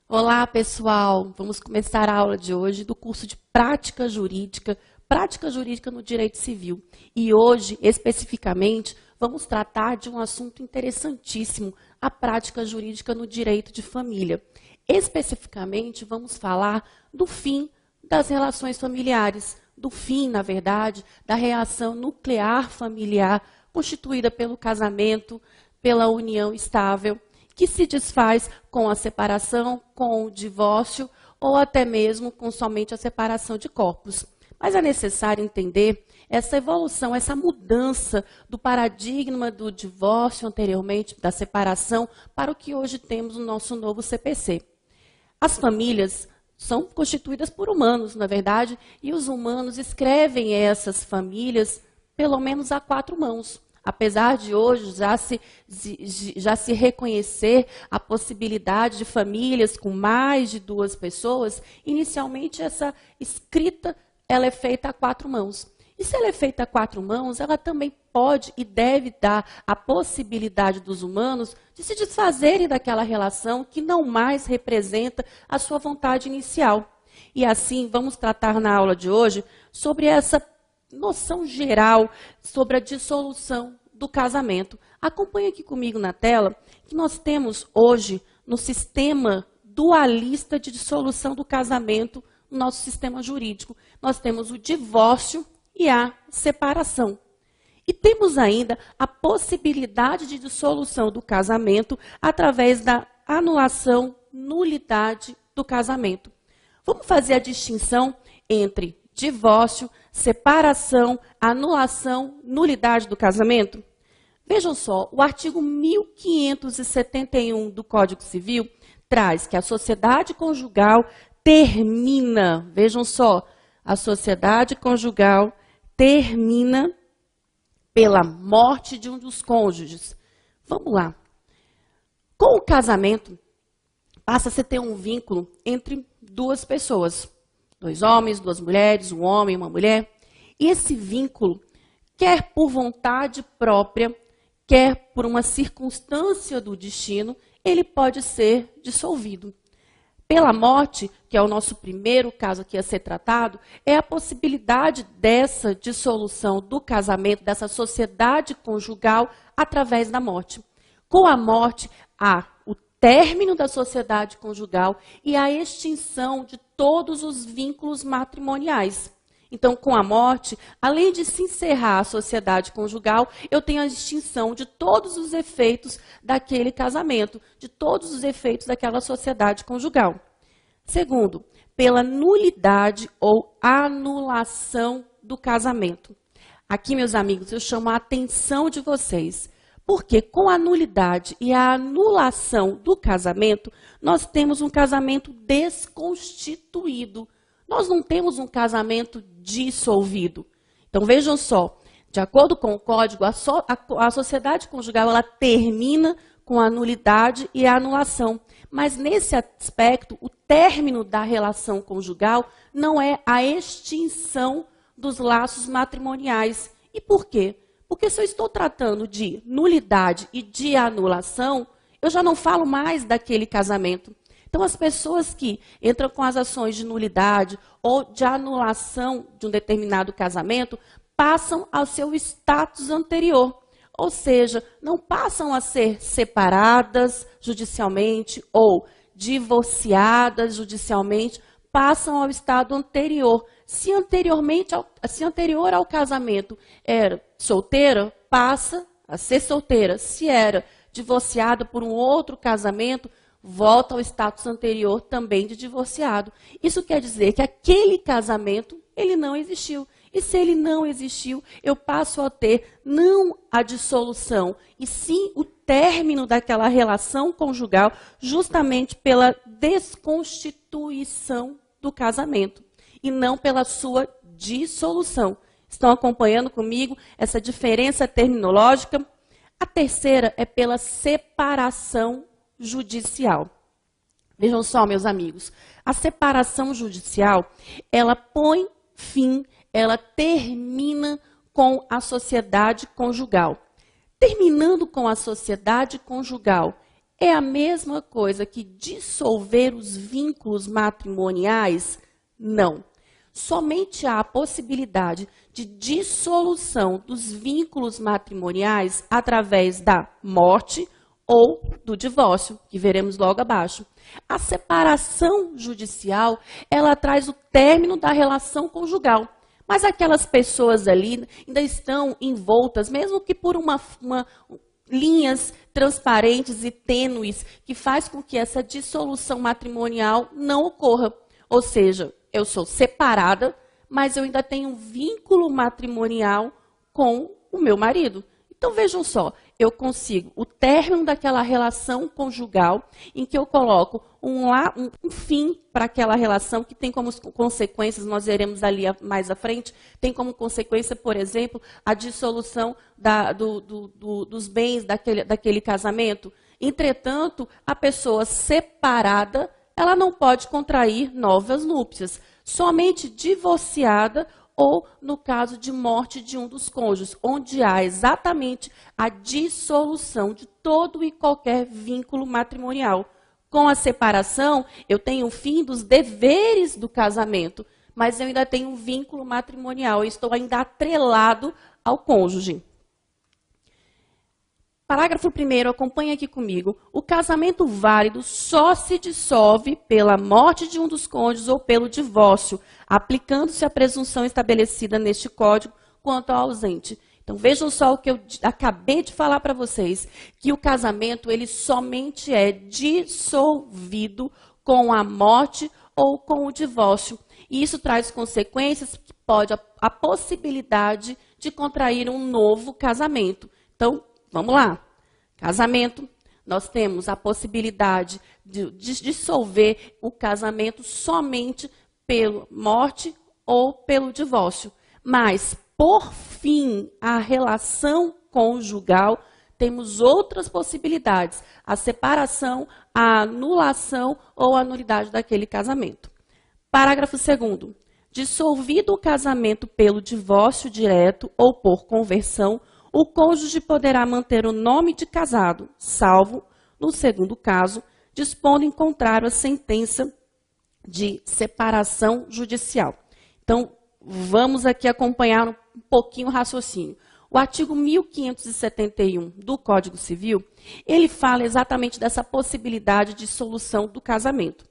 Olá, pessoal! Vamos começar a aula de hoje do curso de Prática Jurídica no Direito Civil. E hoje, especificamente, vamos tratar de um assunto interessantíssimo, a prática jurídica no direito de família. Especificamente, vamos falar do fim das relações familiares, do fim, na verdade, da reação nuclear familiar constituída pelo casamento, pela união estável, que se desfaz com a separação, com o divórcio ou até mesmo com somente a separação de corpos. Mas é necessário entender essa evolução, essa mudança do paradigma do divórcio anteriormente, da separação, para o que hoje temos no nosso novo CPC. As famílias são constituídas por humanos, na verdade, e os humanos escrevem essas famílias pelo menos a 4 mãos. Apesar de hoje já se reconhecer a possibilidade de famílias com mais de 2 pessoas, inicialmente essa escrita ela é feita a 4 mãos. E se ela é feita a 4 mãos, ela também pode e deve dar a possibilidade dos humanos de se desfazerem daquela relação que não mais representa a sua vontade inicial. E assim, vamos tratar na aula de hoje sobre essa noção geral sobre a dissolução do casamento. Acompanhe aqui comigo na tela que nós temos hoje no sistema dualista de dissolução do casamento, no nosso sistema jurídico. Nós temos o divórcio e a separação. E temos ainda a possibilidade de dissolução do casamento através da anulação, nulidade do casamento. Vamos fazer a distinção entre divórcio, separação, anulação, nulidade do casamento? Vejam só, o artigo 1571 do Código Civil traz que a sociedade conjugal termina, vejam só, a sociedade conjugal termina pela morte de um dos cônjuges. Vamos lá. Com o casamento, passa-se a ter um vínculo entre 2 pessoas. 2 homens, 2 mulheres, um homem e uma mulher. E esse vínculo, quer por vontade própria, quer por uma circunstância do destino, ele pode ser dissolvido. Pela morte, que é o nosso primeiro caso aqui a ser tratado, é a possibilidade dessa dissolução do casamento, dessa sociedade conjugal, através da morte. Com a morte, há o término da sociedade conjugal e a extinção de todos os vínculos matrimoniais. Então, com a morte, além de se encerrar a sociedade conjugal, eu tenho a extinção de todos os efeitos daquele casamento, de todos os efeitos daquela sociedade conjugal. Segundo, pela nulidade ou anulação do casamento. Aqui, meus amigos, eu chamo a atenção de vocês. Porque com a nulidade e a anulação do casamento, nós temos um casamento desconstituído. Nós não temos um casamento dissolvido. Então, vejam só, de acordo com o Código, a sociedade conjugal ela termina com a nulidade e a anulação. Mas, nesse aspecto, o término da relação conjugal não é a extinção dos laços matrimoniais. E por quê? Porque se eu estou tratando de nulidade e de anulação, eu já não falo mais daquele casamento. Então, as pessoas que entram com as ações de nulidade ou de anulação de um determinado casamento, passam ao seu status anterior. Ou seja, não passam a ser separadas judicialmente ou divorciadas judicialmente, passam ao estado anterior. Se anterior ao casamento era solteira, passa a ser solteira. Se era divorciada por um outro casamento, volta ao status anterior também de divorciado. Isso quer dizer que aquele casamento, ele não existiu. E se ele não existiu, eu passo a ter não a dissolução, e sim o término daquela relação conjugal, justamente pela desconstituição do casamento, e não pela sua dissolução. Estão acompanhando comigo essa diferença terminológica? A terceira é pela separação judicial. Vejam só, meus amigos, a separação judicial, ela põe fim, ela termina com a sociedade conjugal. Terminando com a sociedade conjugal é a mesma coisa que dissolver os vínculos matrimoniais? Não. Somente há a possibilidade de dissolução dos vínculos matrimoniais através da morte ou do divórcio, que veremos logo abaixo. A separação judicial, ela traz o término da relação conjugal. Mas aquelas pessoas ali ainda estão envoltas, mesmo que por linhas transparentes e tênues, que faz com que essa dissolução matrimonial não ocorra. Ou seja, eu sou separada, mas eu ainda tenho um vínculo matrimonial com o meu marido. Então, vejam só, eu consigo o término daquela relação conjugal, em que eu coloco um fim para aquela relação, que tem como consequências, nós veremos ali mais à frente, tem como consequência, por exemplo, a dissolução dos bens daquele casamento. Entretanto, a pessoa separada, ela não pode contrair novas núpcias. Somente divorciada ou no caso de morte de um dos cônjuges, onde há exatamente a dissolução de todo e qualquer vínculo matrimonial. Com a separação, eu tenho o fim dos deveres do casamento, mas eu ainda tenho um vínculo matrimonial, eu estou ainda atrelado ao cônjuge. Parágrafo 1º, acompanha aqui comigo. O casamento válido só se dissolve pela morte de um dos cônjuges ou pelo divórcio, aplicando-se a presunção estabelecida neste Código quanto ao ausente. Então, vejam só o que eu acabei de falar para vocês, que o casamento ele somente é dissolvido com a morte ou com o divórcio. E isso traz consequências que pode a possibilidade de contrair um novo casamento. Então, vamos lá. Casamento, nós temos a possibilidade de dissolver o casamento somente pela morte ou pelo divórcio. Mas, por fim, a relação conjugal, temos outras possibilidades. A separação, a anulação ou a nulidade daquele casamento. Parágrafo 2º. Dissolvido o casamento pelo divórcio direto ou por conversão, o cônjuge poderá manter o nome de casado, salvo, no segundo caso, dispondo em contrário a sentença de separação judicial. Então, vamos aqui acompanhar um pouquinho o raciocínio. O artigo 1571 do Código Civil, ele fala exatamente dessa possibilidade de dissolução do casamento.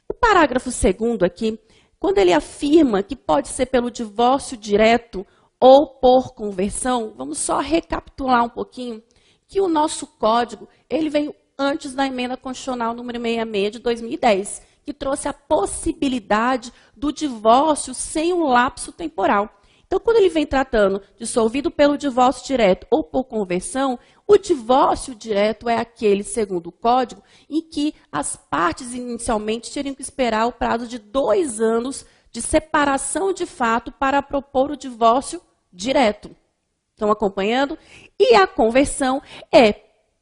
O parágrafo 2º aqui, quando ele afirma que pode ser pelo divórcio direto ou por conversão, vamos só recapitular um pouquinho, que o nosso código, ele veio antes da emenda constitucional número 66 de 2010, que trouxe a possibilidade do divórcio sem um lapso temporal. Então, quando ele vem tratando dissolvido pelo divórcio direto ou por conversão, o divórcio direto é aquele, segundo o código, em que as partes inicialmente teriam que esperar o prazo de 2 anos de separação de fato para propor o divórcio direto. Estão acompanhando? E a conversão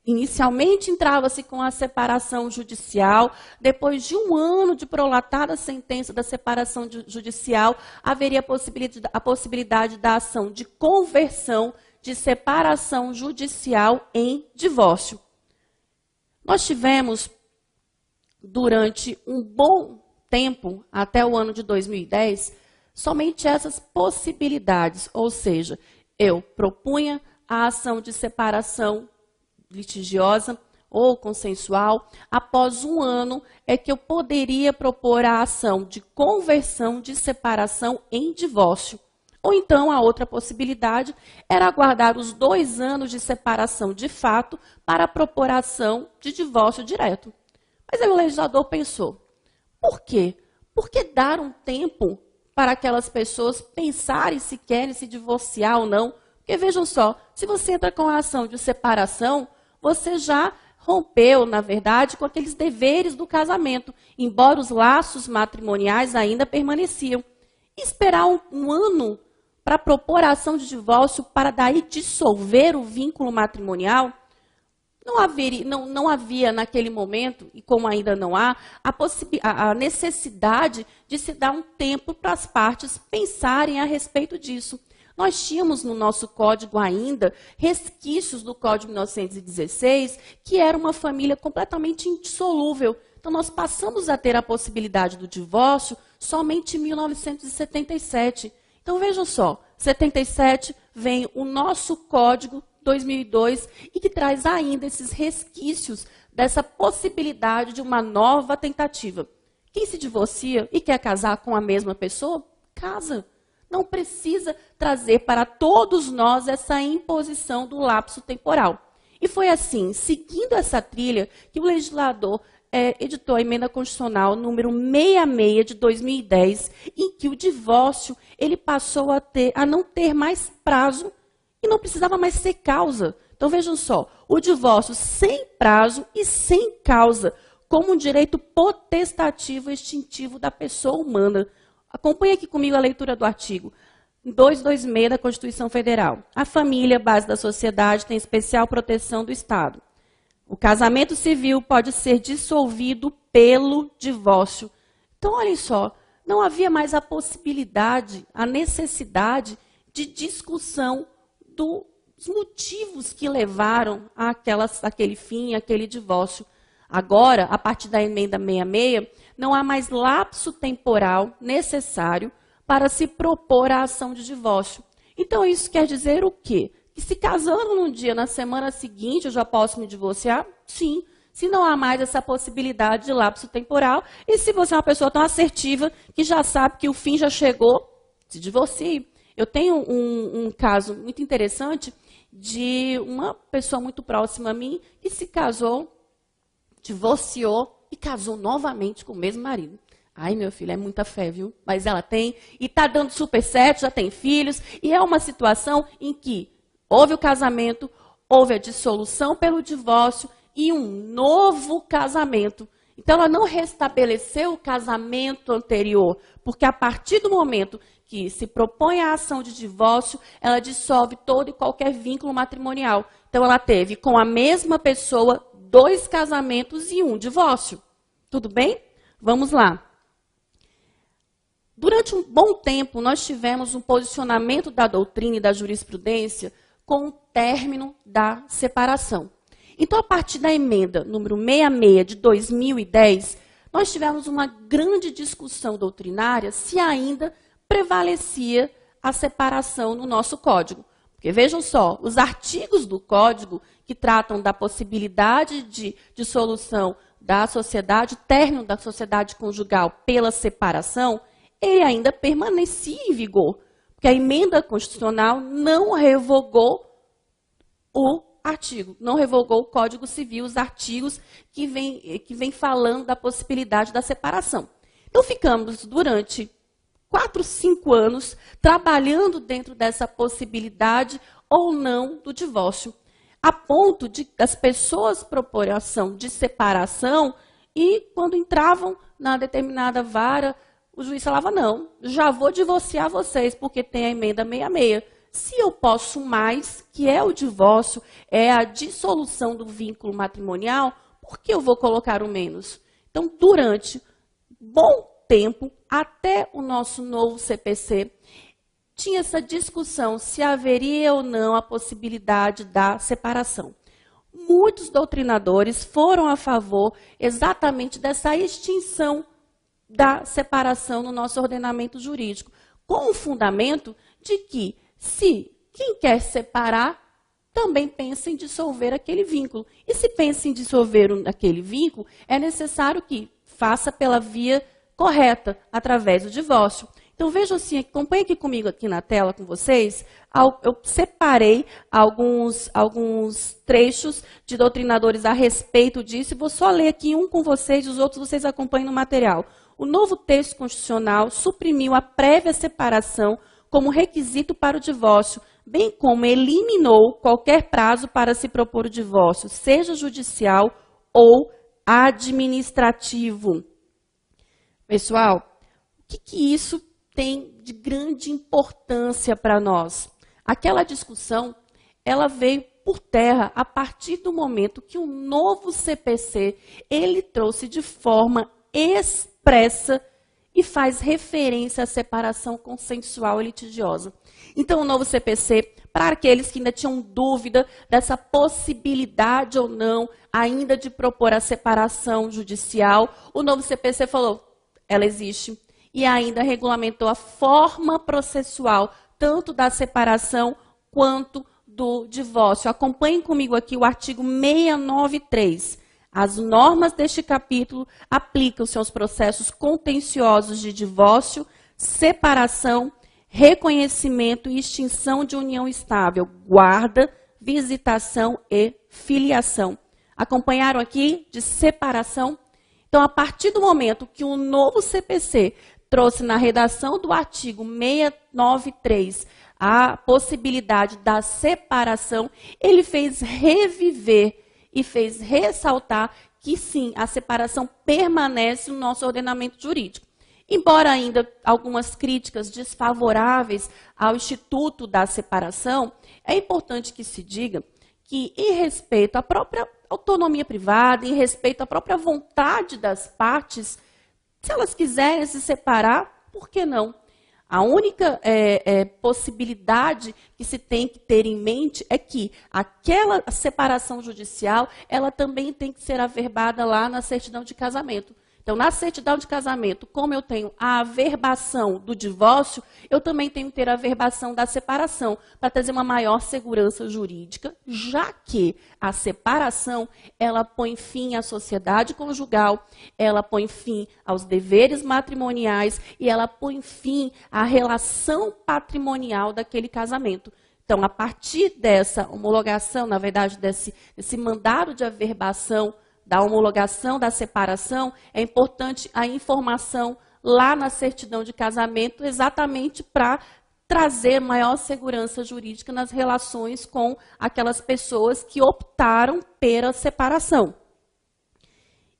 inicialmente entrava-se com a separação judicial, depois de 1 ano de prolatada sentença da separação judicial, haveria a possibilidade da ação de conversão de separação judicial em divórcio. Nós tivemos, durante um bom tempo, até o ano de 2010, somente essas possibilidades, ou seja, eu propunha a ação de separação litigiosa ou consensual, após 1 ano é que eu poderia propor a ação de conversão de separação em divórcio. Ou então, a outra possibilidade era aguardar os 2 anos de separação de fato para propor a ação de divórcio direto. Mas aí o legislador pensou, por quê? Por que dar um tempo para aquelas pessoas pensarem se querem se divorciar ou não? Porque vejam só, se você entra com a ação de separação, você já rompeu, na verdade, com aqueles deveres do casamento, embora os laços matrimoniais ainda permaneciam. E esperar um ano para propor a ação de divórcio para daí dissolver o vínculo matrimonial, não havia naquele momento, e como ainda não há, a necessidade de se dar um tempo para as partes pensarem a respeito disso. nós tínhamos no nosso código ainda resquícios do Código de 1916, que era uma família completamente indissolúvel. Então, nós passamos a ter a possibilidade do divórcio somente em 1977. Então, vejam só, 77 vem o nosso Código 2002 e que traz ainda esses resquícios dessa possibilidade de uma nova tentativa. Quem se divorcia e quer casar com a mesma pessoa, casa. Não precisa trazer para todos nós essa imposição do lapso temporal. E foi assim, seguindo essa trilha, que o legislador editou a emenda constitucional número 66 de 2010, em que o divórcio ele passou a não ter mais prazo e não precisava mais ser causa. Então vejam só, o divórcio sem prazo e sem causa, como um direito potestativo extintivo da pessoa humana. Acompanhe aqui comigo a leitura do artigo 226 da Constituição Federal. A família, base da sociedade, tem especial proteção do Estado. O casamento civil pode ser dissolvido pelo divórcio. Então, olhem só, não havia mais a possibilidade, a necessidade de discussão dos motivos que levaram àquele fim, àquele divórcio. Agora, a partir da emenda 66, não há mais lapso temporal necessário para se propor a ação de divórcio. Então, isso quer dizer o quê? Que se casando num dia, na semana seguinte, eu já posso me divorciar? Sim. Se não há mais essa possibilidade de lapso temporal, e se você é uma pessoa tão assertiva que já sabe que o fim já chegou, se divorcie. Eu tenho um caso muito interessante de uma pessoa muito próxima a mim que se casou, divorciou e casou novamente com o mesmo marido. Ai, meu filho, é muita fé, viu? Mas ela tem, e está dando super certo, já tem filhos, e é uma situação em que houve o casamento, houve a dissolução pelo divórcio e um novo casamento. Então, ela não restabeleceu o casamento anterior, porque a partir do momento que se propõe a ação de divórcio, ela dissolve todo e qualquer vínculo matrimonial. Então, ela teve com a mesma pessoa 2 casamentos e um divórcio. Tudo bem? Vamos lá. Durante um bom tempo, nós tivemos um posicionamento da doutrina e da jurisprudência com o término da separação. Então, a partir da emenda número 66 de 2010, nós tivemos uma grande discussão doutrinária se ainda prevalecia a separação no nosso código. Porque vejam só, os artigos do código que tratam da possibilidade de dissolução da sociedade, término da sociedade conjugal pela separação, ele ainda permanecia em vigor. Porque a emenda constitucional não revogou o artigo, não revogou o Código Civil, os artigos que vem falando da possibilidade da separação. Então, ficamos durante 4, 5 anos trabalhando dentro dessa possibilidade ou não do divórcio, a ponto de as pessoas proporem ação de separação e, quando entravam na determinada vara, o juiz falava, não, já vou divorciar vocês, porque tem a emenda 66. Se eu posso mais, que é o divórcio, é a dissolução do vínculo matrimonial, por que eu vou colocar o menos? Então, durante bom tempo, até o nosso novo CPC, tinha essa discussão se haveria ou não a possibilidade da separação. Muitos doutrinadores foram a favor exatamente dessa extinção da separação no nosso ordenamento jurídico, com o fundamento de que, se quem quer separar, também pensa em dissolver aquele vínculo. E se pensa em dissolver aquele vínculo, é necessário que faça pela via correta, através do divórcio. Então, vejam assim, acompanhem aqui comigo aqui na tela com vocês, eu separei alguns trechos de doutrinadores a respeito disso, e vou só ler aqui um com vocês, os outros vocês acompanhem no material. O novo texto constitucional suprimiu a prévia separação como requisito para o divórcio, bem como eliminou qualquer prazo para se propor o divórcio, seja judicial ou administrativo. Pessoal, o que isso tem de grande importância para nós? Aquela discussão, ela veio por terra a partir do momento que o novo CPC, ele trouxe de forma expressa e faz referência à separação consensual e litigiosa. Então, o novo CPC, para aqueles que ainda tinham dúvida dessa possibilidade ou não ainda de propor a separação judicial, o novo CPC falou, ela existe, e ainda regulamentou a forma processual, tanto da separação quanto do divórcio. Acompanhem comigo aqui o artigo 693. As normas deste capítulo aplicam-se aos processos contenciosos de divórcio, separação, reconhecimento e extinção de união estável, guarda, visitação e filiação. Acompanharam aqui de separação? Então, a partir do momento que o novo CPC trouxe na redação do artigo 693 a possibilidade da separação, ele fez reviver e fez ressaltar que sim, a separação permanece no nosso ordenamento jurídico. Embora ainda algumas críticas desfavoráveis ao Instituto da Separação, é importante que se diga que, em respeito à própria autonomia privada, em respeito à própria vontade das partes, se elas quiserem se separar, por que não? A única possibilidade que se tem que ter em mente é que aquela separação judicial, ela também tem que ser averbada lá na certidão de casamento. Então, na certidão de casamento, como eu tenho a averbação do divórcio, eu também tenho que ter a averbação da separação, para trazer uma maior segurança jurídica, já que a separação, ela põe fim à sociedade conjugal, ela põe fim aos deveres matrimoniais e ela põe fim à relação patrimonial daquele casamento. Então, a partir dessa homologação, na verdade, desse mandado de averbação, da homologação da separação, é importante a informação lá na certidão de casamento, exatamente para trazer maior segurança jurídica nas relações com aquelas pessoas que optaram pela separação.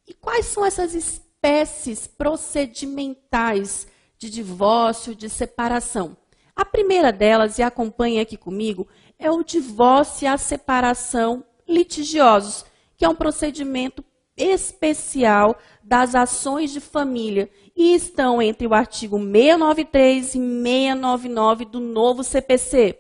E quais são essas espécies procedimentais de divórcio, de separação? A primeira delas, e acompanhe aqui comigo, é o divórcio e a separação litigiosos, que é um procedimento especial das ações de família e estão entre o artigo 693 e 699 do novo CPC.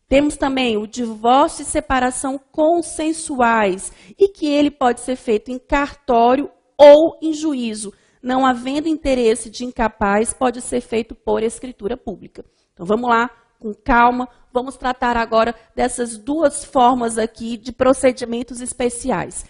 Temos também o divórcio e separação consensuais e que ele pode ser feito em cartório ou em juízo. Não havendo interesse de incapaz, pode ser feito por escritura pública. Então vamos lá, com calma, vamos tratar agora dessas duas formas aqui de procedimentos especiais.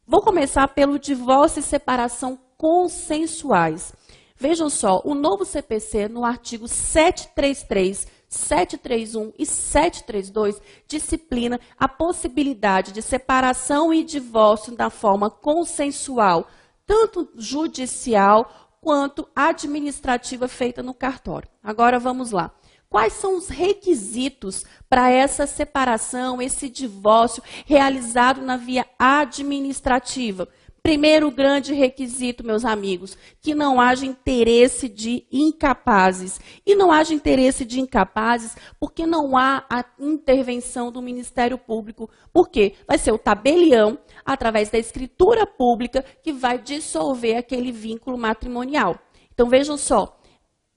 Vou começar pelo divórcio e separação consensuais. Vejam só, o novo CPC, no artigo 733, 731 e 732, disciplina a possibilidade de separação e divórcio da forma consensual, tanto judicial quanto administrativa feita no cartório. Agora vamos lá. Quais são os requisitos para essa separação, esse divórcio realizado na via administrativa? Primeiro grande requisito, meus amigos, que não haja interesse de incapazes. E não haja interesse de incapazes porque não há a intervenção do Ministério Público. Por quê? Vai ser o tabelião, através da escritura pública, que vai dissolver aquele vínculo matrimonial. Então, vejam só,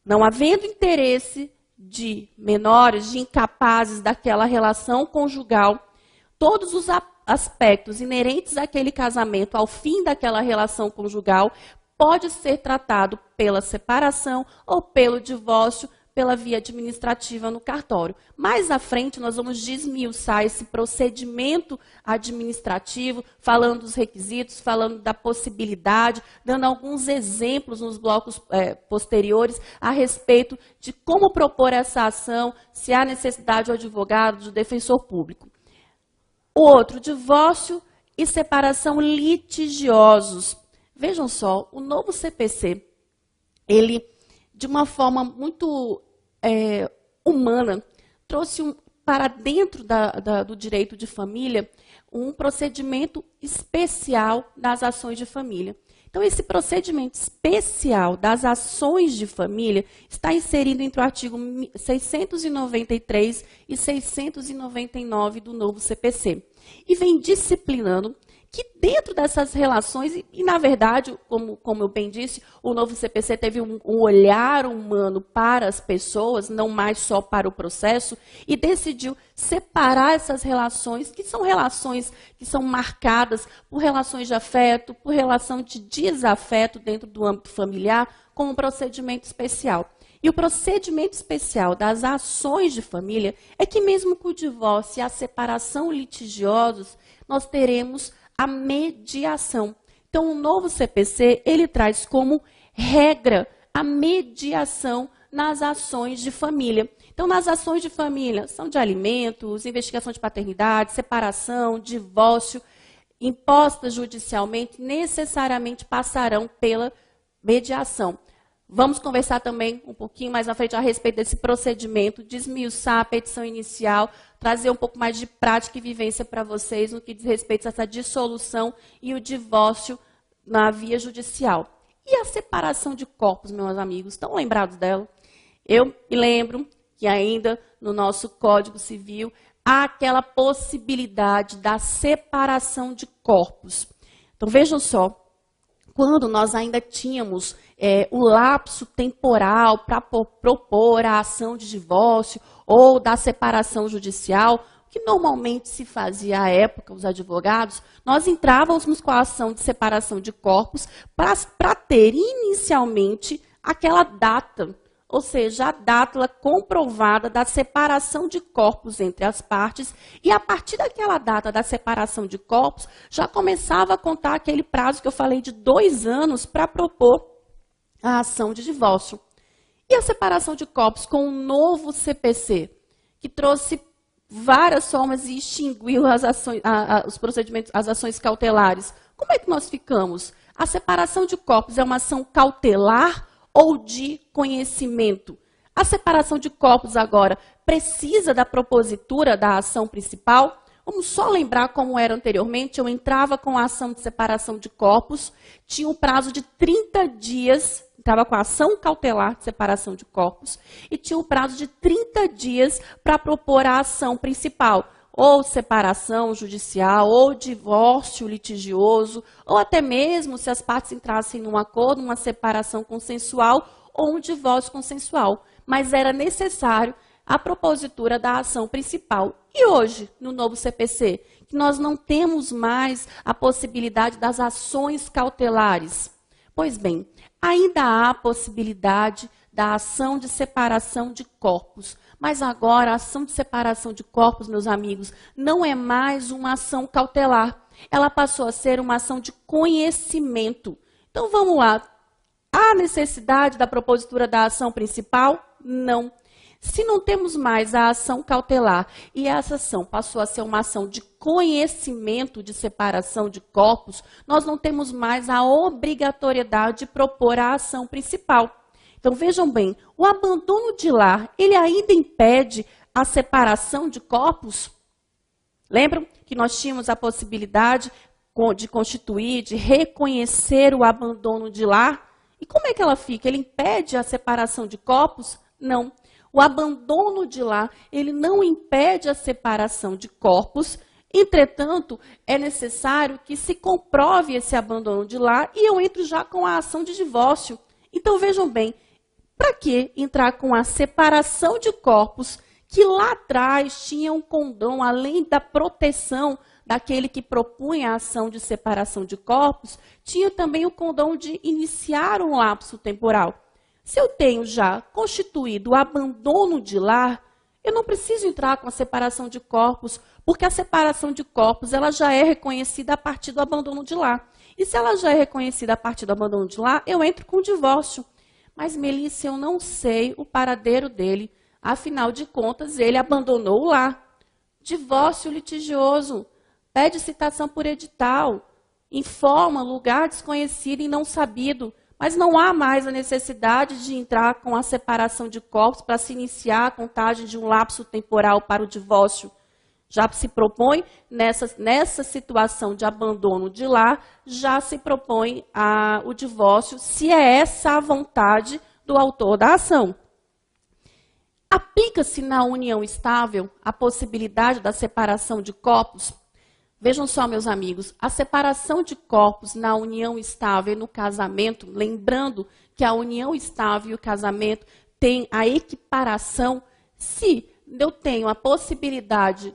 não havendo interesse de menores, de incapazes daquela relação conjugal, todos os aspectos inerentes àquele casamento, ao fim daquela relação conjugal, pode ser tratado pela separação ou pelo divórcio, pela via administrativa no cartório. Mais à frente, nós vamos desmiuçar esse procedimento administrativo, falando dos requisitos, falando da possibilidade, dando alguns exemplos nos blocos posteriores a respeito de como propor essa ação, se há necessidade do advogado, do defensor público. O outro, divórcio e separação litigiosos. Vejam só, o novo CPC, ele, de uma forma muito humana, trouxe para dentro do direito de família um procedimento especial das ações de família. Então, esse procedimento especial das ações de família está inserido entre o artigo 693 e 699 do novo CPC. E vem disciplinando que dentro dessas relações, e na verdade, como eu bem disse, o novo CPC teve um olhar humano para as pessoas, não mais só para o processo, e decidiu separar essas relações, que são marcadas por relações de afeto, por relação de desafeto dentro do âmbito familiar, com um procedimento especial. E o procedimento especial das ações de família é que mesmo com o divórcio e a separação litigiosos, nós teremos a mediação. Então, o novo CPC, ele traz como regra a mediação nas ações de família. Então, nas ações de família, são de alimentos, investigação de paternidade, separação, divórcio, impostas judicialmente, necessariamente passarão pela mediação. Vamos conversar também um pouquinho mais à frente a respeito desse procedimento, desmiuçar a petição inicial, trazer um pouco mais de prática e vivência para vocês no que diz respeito a essa dissolução e o divórcio na via judicial. E a separação de corpos, meus amigos, estão lembrados dela? Eu me lembro que ainda no nosso Código Civil há aquela possibilidade da separação de corpos. Então vejam só, quando nós ainda tínhamos o lapso temporal para propor a ação de divórcio ou da separação judicial, o que normalmente se fazia à época, os advogados, nós entrávamos com a ação de separação de corpos para ter inicialmente aquela data, ou seja, a data comprovada da separação de corpos entre as partes, e a partir daquela data da separação de corpos, já começava a contar aquele prazo que eu falei de 2 anos para propor a ação de divórcio. E a separação de corpos com o novo CPC, que trouxe várias formas e extinguiu as ações, os procedimentos, as ações cautelares. Como é que nós ficamos? A separação de corpos é uma ação cautelar ou de conhecimento? A separação de corpos agora precisa da propositura da ação principal? Vamos só lembrar como era anteriormente. Eu entrava com a ação de separação de corpos, tinha um prazo de 30 dias, entrava com a ação cautelar de separação de corpos, e tinha um prazo de 30 dias para propor a ação principal, ou separação judicial, ou divórcio litigioso, ou até mesmo se as partes entrassem num acordo, uma separação consensual ou um divórcio consensual. Mas era necessário a propositura da ação principal. E hoje, no novo CPC, que nós não temos mais a possibilidade das ações cautelares. Pois bem, ainda há a possibilidade da ação de separação de corpos. Mas agora a ação de separação de corpos, meus amigos, não é mais uma ação cautelar. Ela passou a ser uma ação de conhecimento. Então vamos lá. Há necessidade da propositura da ação principal? Não. Se não temos mais a ação cautelar e essa ação passou a ser uma ação de conhecimento de separação de corpos, nós não temos mais a obrigatoriedade de propor a ação principal. Então, vejam bem, o abandono de lar, ele ainda impede a separação de corpos? Lembram que nós tínhamos a possibilidade de constituir, de reconhecer o abandono de lar? E como é que ela fica? Ele impede a separação de corpos? Não. O abandono de lar, ele não impede a separação de corpos, entretanto, é necessário que se comprove esse abandono de lar e eu entro já com a ação de divórcio. Então, vejam bem, para que entrar com a separação de corpos, que lá atrás tinha um condão, além da proteção daquele que propunha a ação de separação de corpos, tinha também o condão de iniciar um lapso temporal. Se eu tenho já constituído o abandono de lar, eu não preciso entrar com a separação de corpos, porque a separação de corpos ela já é reconhecida a partir do abandono de lar. E se ela já é reconhecida a partir do abandono de lar, eu entro com o divórcio. Mas, Melissa, eu não sei o paradeiro dele. Afinal de contas, ele abandonou o lar. Divórcio litigioso. Pede citação por edital. Informa lugar desconhecido e não sabido. Mas não há mais a necessidade de entrar com a separação de corpos para se iniciar a contagem de um lapso temporal para o divórcio. Já se propõe, nessa situação de abandono de lar, já se propõe o divórcio, se é essa a vontade do autor da ação. Aplica-se na união estável a possibilidade da separação de corpos? Vejam só, meus amigos, a separação de corpos na união estável e no casamento, lembrando que a união estável e o casamento têm a equiparação. Se eu tenho a possibilidade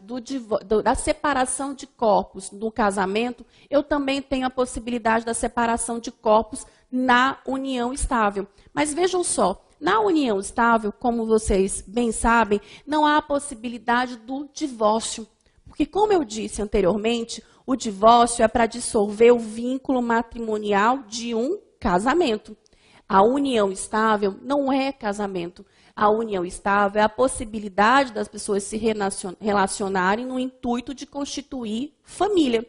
da separação de corpos no casamento, eu também tenho a possibilidade da separação de corpos na união estável. Mas vejam só, na união estável, como vocês bem sabem, não há a possibilidade do divórcio. Porque, como eu disse anteriormente, o divórcio é para dissolver o vínculo matrimonial de um casamento. A união estável não é casamento. A união estável é a possibilidade das pessoas se relacionarem no intuito de constituir família.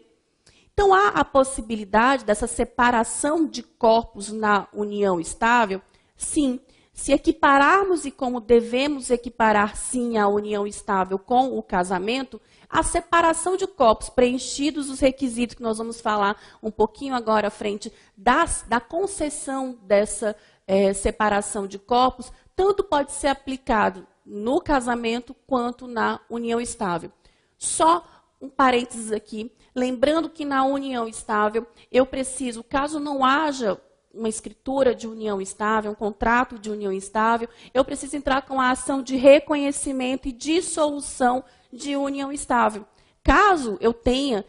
Então, há a possibilidade dessa separação de corpos na união estável? Sim. Se equipararmos e como devemos equiparar, sim, a união estável com o casamento, a separação de corpos, preenchidos os requisitos que nós vamos falar um pouquinho agora à frente, da concessão dessa separação de corpos, tanto pode ser aplicado no casamento quanto na união estável. Só um parênteses aqui, lembrando que na união estável, eu preciso, caso não haja uma escritura de união estável, um contrato de união estável, eu preciso entrar com a ação de reconhecimento e dissolução de união estável. Caso eu tenha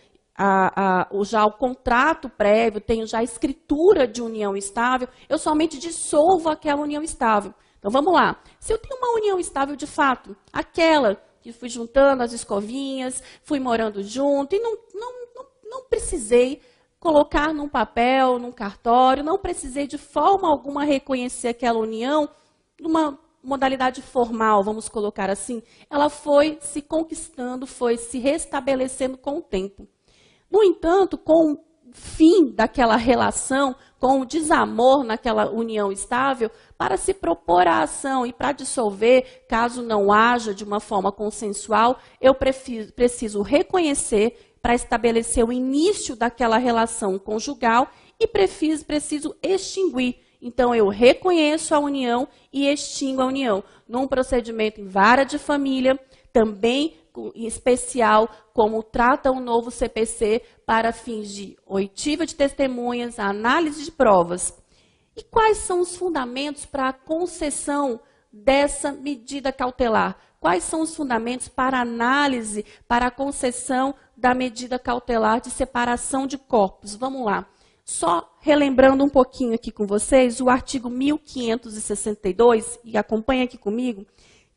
já o contrato prévio, tenho já a escritura de união estável, eu somente dissolvo aquela união estável. Então, vamos lá. Se eu tenho uma união estável de fato, aquela que fui juntando as escovinhas, fui morando junto e não precisei colocar num papel, num cartório, não precisei de forma alguma reconhecer aquela união numa modalidade formal, vamos colocar assim. Ela foi se conquistando, foi se restabelecendo com o tempo. No entanto, com o fim daquela relação, com o desamor naquela união estável, para se propor a ação e para dissolver, caso não haja de uma forma consensual, eu preciso reconhecer para estabelecer o início daquela relação conjugal e preciso extinguir. Então, eu reconheço a união e extingo a união. Num procedimento em vara de família, também em especial, como trata o novo CPC para fins de oitiva de testemunhas, análise de provas. E quais são os fundamentos para a concessão dessa medida cautelar? Quais são os fundamentos para análise, para a concessão da medida cautelar de separação de corpos? Vamos lá. Só relembrando um pouquinho aqui com vocês, o artigo 1562, e acompanha aqui comigo,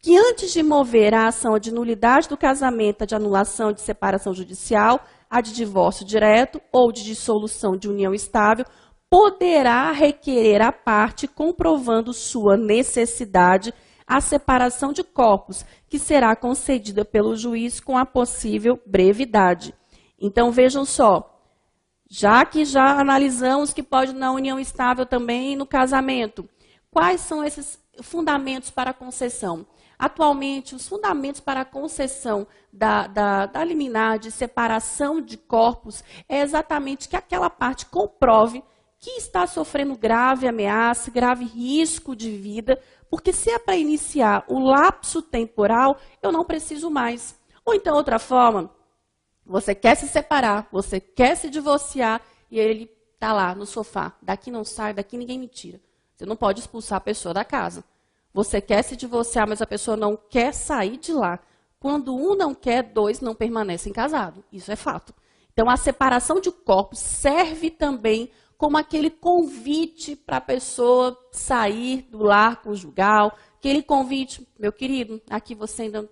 que antes de mover a ação de nulidade do casamento, a de anulação de separação judicial, a de divórcio direto ou de dissolução de união estável, poderá requerer a parte, comprovando sua necessidade, a separação de corpos, que será concedida pelo juiz com a possível brevidade. Então, vejam só, já analisamos que pode na união estável também no casamento, quais são esses fundamentos para a concessão? Atualmente, os fundamentos para a concessão da liminar de separação de corpos é exatamente que aquela parte comprove que está sofrendo grave ameaça, grave risco de vida, porque se é para iniciar o lapso temporal, eu não preciso mais. Ou então, outra forma, você quer se separar, você quer se divorciar e ele está lá no sofá. Daqui não sai, daqui ninguém me tira. Você não pode expulsar a pessoa da casa. Você quer se divorciar, mas a pessoa não quer sair de lá. Quando um não quer, dois não permanecem casados. Isso é fato. Então, a separação de corpos serve também como aquele convite para a pessoa sair do lar conjugal. Aquele convite, meu querido, aqui você ainda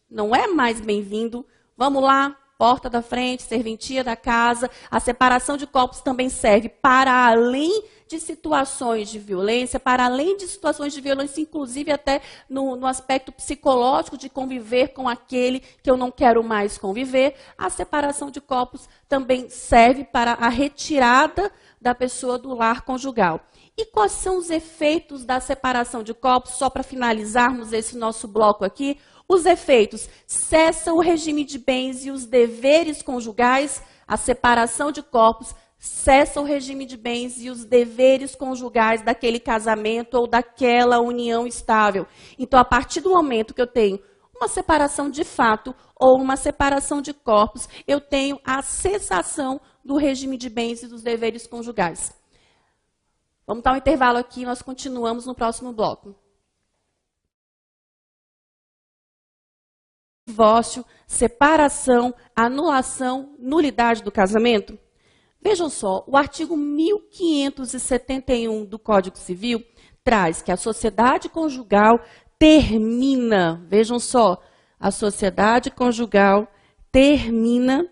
não é mais bem-vindo. Vamos lá, porta da frente, serventia da casa. A separação de corpos também serve para além de situações de violência, para além de situações de violência, inclusive até no aspecto psicológico de conviver com aquele que eu não quero mais conviver. A separação de corpos também serve para a retirada da pessoa do lar conjugal. E quais são os efeitos da separação de corpos? Só para finalizarmos esse nosso bloco aqui, os efeitos: cessa o regime de bens e os deveres conjugais. A separação de corpos cessa o regime de bens e os deveres conjugais daquele casamento ou daquela união estável. Então, a partir do momento que eu tenho uma separação de fato ou uma separação de corpos, eu tenho a cessação do regime de bens e dos deveres conjugais. Vamos dar um intervalo aqui, nós continuamos no próximo bloco. Divórcio, separação, anulação, nulidade do casamento. Vejam só, o artigo 1571 do Código Civil traz que a sociedade conjugal termina, vejam só, a sociedade conjugal termina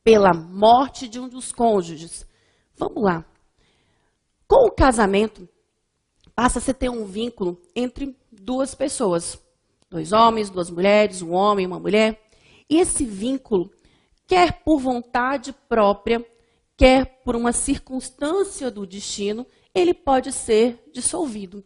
pela morte de um dos cônjuges. Vamos lá. Com o casamento, passa-se a ter um vínculo entre duas pessoas. 2 homens, 2 mulheres, um homem e uma mulher. E esse vínculo, quer por vontade própria, quer por uma circunstância do destino, ele pode ser dissolvido.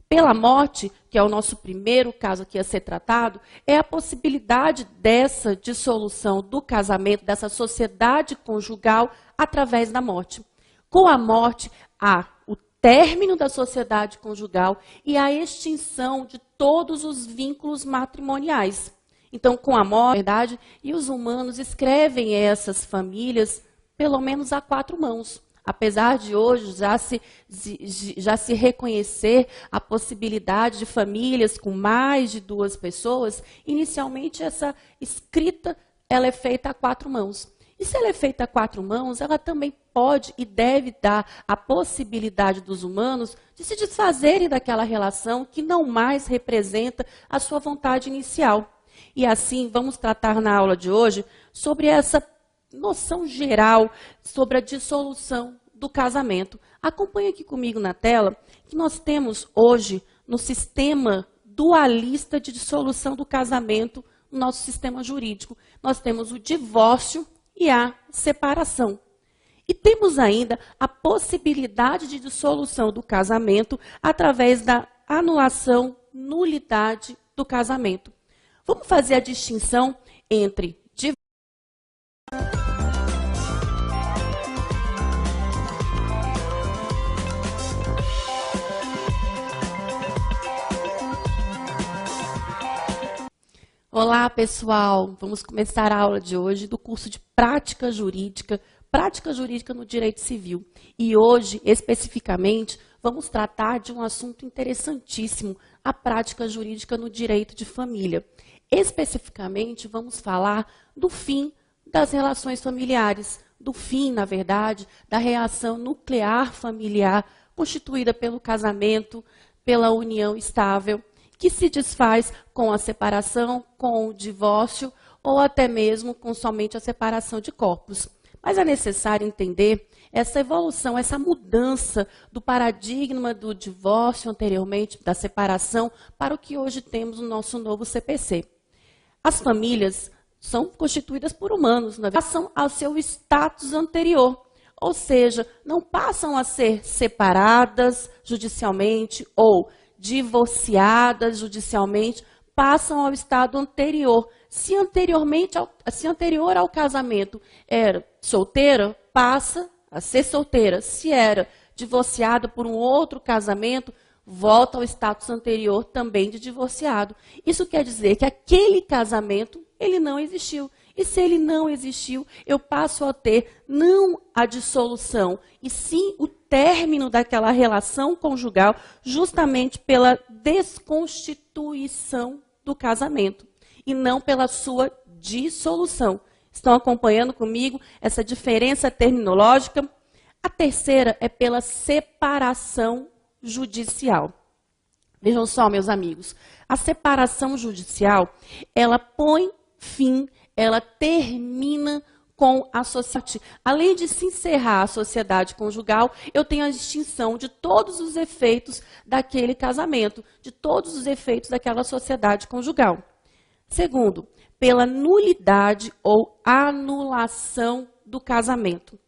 Pela morte, que é o nosso primeiro caso aqui a ser tratado, é a possibilidade dessa dissolução do casamento, dessa sociedade conjugal, através da morte. Com a morte, há o término da sociedade conjugal e a extinção de todos os vínculos matrimoniais. Então, com a morte, verdade, e os humanos escrevem essas famílias, pelo menos a 4 mãos. Apesar de hoje já se reconhecer a possibilidade de famílias com mais de 2 pessoas, inicialmente essa escrita ela é feita a 4 mãos. E se ela é feita a 4 mãos, ela também pode e deve dar a possibilidade dos humanos de se desfazerem daquela relação que não mais representa a sua vontade inicial. E assim, vamos tratar na aula de hoje sobre essa noção geral sobre a dissolução do casamento. Acompanhe aqui comigo na tela que nós temos hoje no sistema dualista de dissolução do casamento, no nosso sistema jurídico. Nós temos o divórcio e a separação. E temos ainda a possibilidade de dissolução do casamento através da anulação, nulidade do casamento. Vamos fazer a distinção entre divórcio. Olá, pessoal! Vamos começar a aula de hoje do curso de Prática Jurídica no Direito Civil. E hoje, especificamente, vamos tratar de um assunto interessantíssimo, a prática jurídica no direito de família. Especificamente, vamos falar do fim das relações familiares, do fim, na verdade, da reação nuclear familiar constituída pelo casamento, pela união estável, que se desfaz com a separação, com o divórcio ou até mesmo com somente a separação de corpos. Mas é necessário entender essa evolução, essa mudança do paradigma do divórcio anteriormente, da separação, para o que hoje temos no nosso novo CPC. As famílias são constituídas por humanos, na verdade, passam ao seu status anterior, ou seja, não passam a ser separadas judicialmente ou divorciadas judicialmente, passam ao estado anterior. Se anterior ao casamento era solteira, passa a ser solteira. Se era divorciada por um outro casamento, volta ao status anterior também de divorciado. Isso quer dizer que aquele casamento, ele não existiu. E se ele não existiu, eu passo a ter não a dissolução, e sim o término daquela relação conjugal, justamente pela desconstituição do casamento, e não pela sua dissolução. Estão acompanhando comigo essa diferença terminológica? A terceira é pela separação judicial. Vejam só, meus amigos, a separação judicial, ela põe fim, ela termina com a sociedade. Além de se encerrar a sociedade conjugal, eu tenho a extinção de todos os efeitos daquele casamento, de todos os efeitos daquela sociedade conjugal. Segundo, pela nulidade ou anulação do casamento.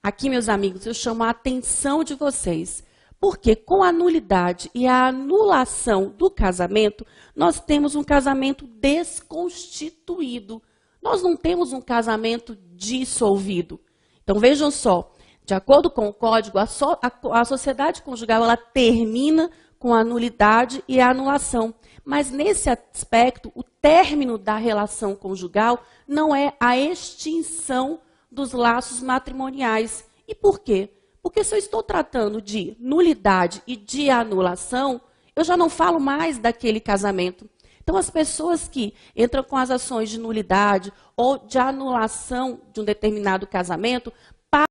Aqui, meus amigos, eu chamo a atenção de vocês, porque com a nulidade e a anulação do casamento, nós temos um casamento desconstituído. Nós não temos um casamento dissolvido. Então, vejam só, de acordo com o Código, a sociedade conjugal ela termina com a nulidade e a anulação. Mas nesse aspecto, o término da relação conjugal não é a extinção dos laços matrimoniais. E por quê? Porque se eu estou tratando de nulidade e de anulação, eu já não falo mais daquele casamento. Então, as pessoas que entram com as ações de nulidade ou de anulação de um determinado casamento